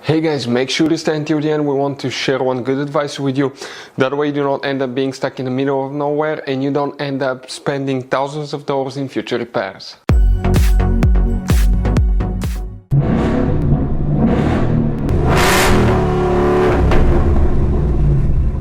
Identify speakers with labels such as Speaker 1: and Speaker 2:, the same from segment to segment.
Speaker 1: Hey guys, make sure to stay until the end. We want to share one good advice with you. That way you do not end up being stuck in the middle of nowhere and you don't end up spending thousands of dollars in future repairs.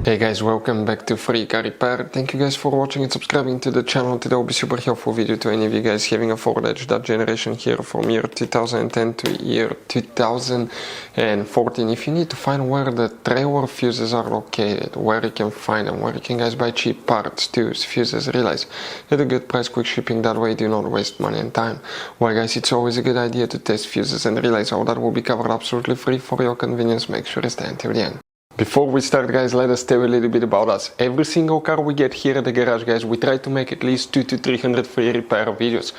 Speaker 1: Hey guys, welcome back to Free Car Repair. Thank you guys for watching and subscribing to the channel. Today will be super helpful video to any of you guys having a Ford Edge, that generation here from year 2010 to year 2014. If you need to find where the trailer fuses are located, where you can find them, where you can guys buy cheap parts, tools, fuses, relays at a good price, quick shipping, that way do not waste money and time. Well guys, it's always a good idea to test fuses and relays. All that will be covered absolutely free for your convenience. Make sure to stay until the end. Before we start guys, let us tell you a little bit about us. Every single car we get here at the garage guys, we try to make at least 200 to 300 free repair videos.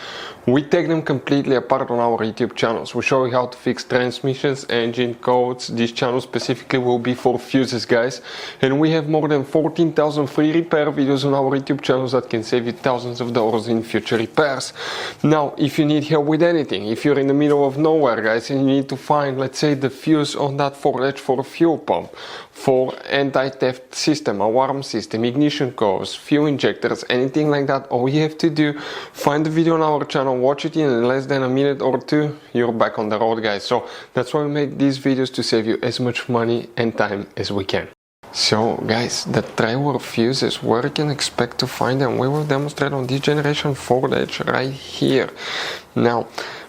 Speaker 1: We take them completely apart on our YouTube channels. We show you how to fix transmissions, engine codes. This channel specifically will be for fuses guys. And we have more than 14,000 free repair videos on our YouTube channels that can save you thousands of dollars in future repairs. Now, if you need help with anything, if you're in the middle of nowhere guys and you need to find, let's say, the fuse on that Ford Edge for a fuel pump, for anti-theft system, alarm system, ignition codes, fuel injectors, anything like that, all you have to do, find the video on our channel, watch it in less than a minute or two, you're back on the road guys. So that's why we make these videos, to save you as much money and time as we can. So guys, the trailer fuses, where you can expect to find them, we will demonstrate on this generation Ford Edge right here. Now,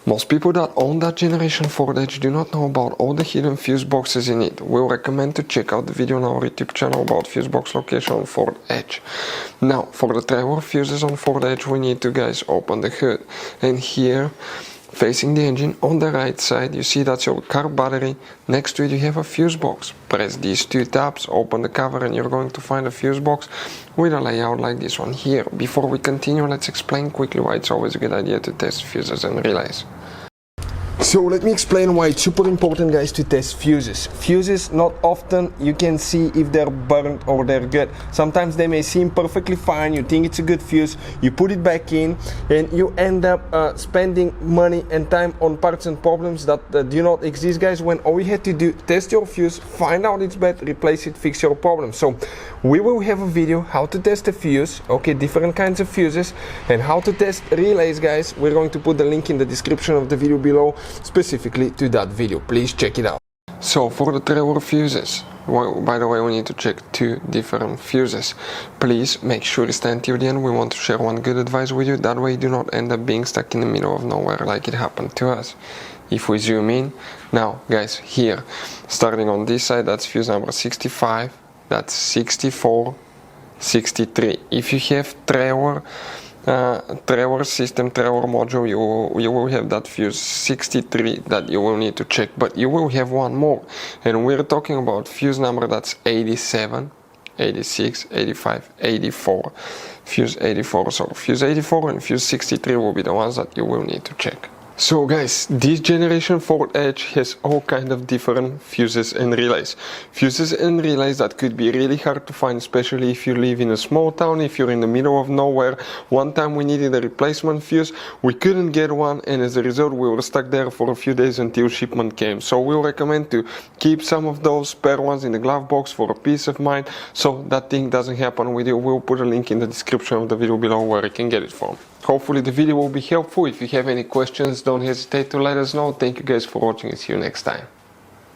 Speaker 1: most people that own that generation Ford Edge do not know about all the hidden fuse boxes in it. We'll recommend to check out the video on our YouTube channel about fuse box location on Ford Edge. Now, for the trailer fuses on Ford Edge, we need to guys open the hood. And here, facing the engine on the right side, you see that's your car battery. Next to it you have a fuse box. Press these two tabs, open the cover, and you're going to find a fuse box with a layout like this one here. Before we continue, let's explain quickly why it's always a good idea to test fuses and relays. So let me explain why it's super important guys to test fuses. Fuses, not often you can see if they're burnt or they're good. Sometimes they may seem perfectly fine, you think it's a good fuse, you put it back in and you end up spending money and time on parts and problems that do not exist guys, when all you had to do, test your fuse, find out it's bad, replace it, fix your problem. So we will have a video how to test a fuse, okay, different kinds of fuses, and how to test relays guys. We're going to put the link in the description of the video below specifically to that video. Please check it out. So for the trailer fuses, well, by the way, we need to check two different fuses. Please make sure to stay until the end. We want to share one good advice with you, that way you do not end up being stuck in the middle of nowhere like it happened to us. If we zoom in now guys, here starting on this side, that's fuse number 65, that's 64, 63. If you have trailer system, trailer module, you will have that fuse 63 that you will need to check, but you will have one more, and we're talking about fuse number that's 87, 86, 85, 84, fuse 84. So fuse 84 and fuse 63 will be the ones that you will need to check. So guys, this generation Ford Edge has all kind of different fuses and relays. Fuses and relays that could be really hard to find, especially if you live in a small town, if you're in the middle of nowhere. One time we needed a replacement fuse, we couldn't get one, and as a result we were stuck there for a few days until shipment came. So we'll recommend to keep some of those spare ones in the glove box for a peace of mind, so that thing doesn't happen with you. We'll put a link in the description of the video below where you can get it from. Hopefully the video will be helpful. If you have any questions, don't hesitate to let us know. Thank you guys for watching and see you next time.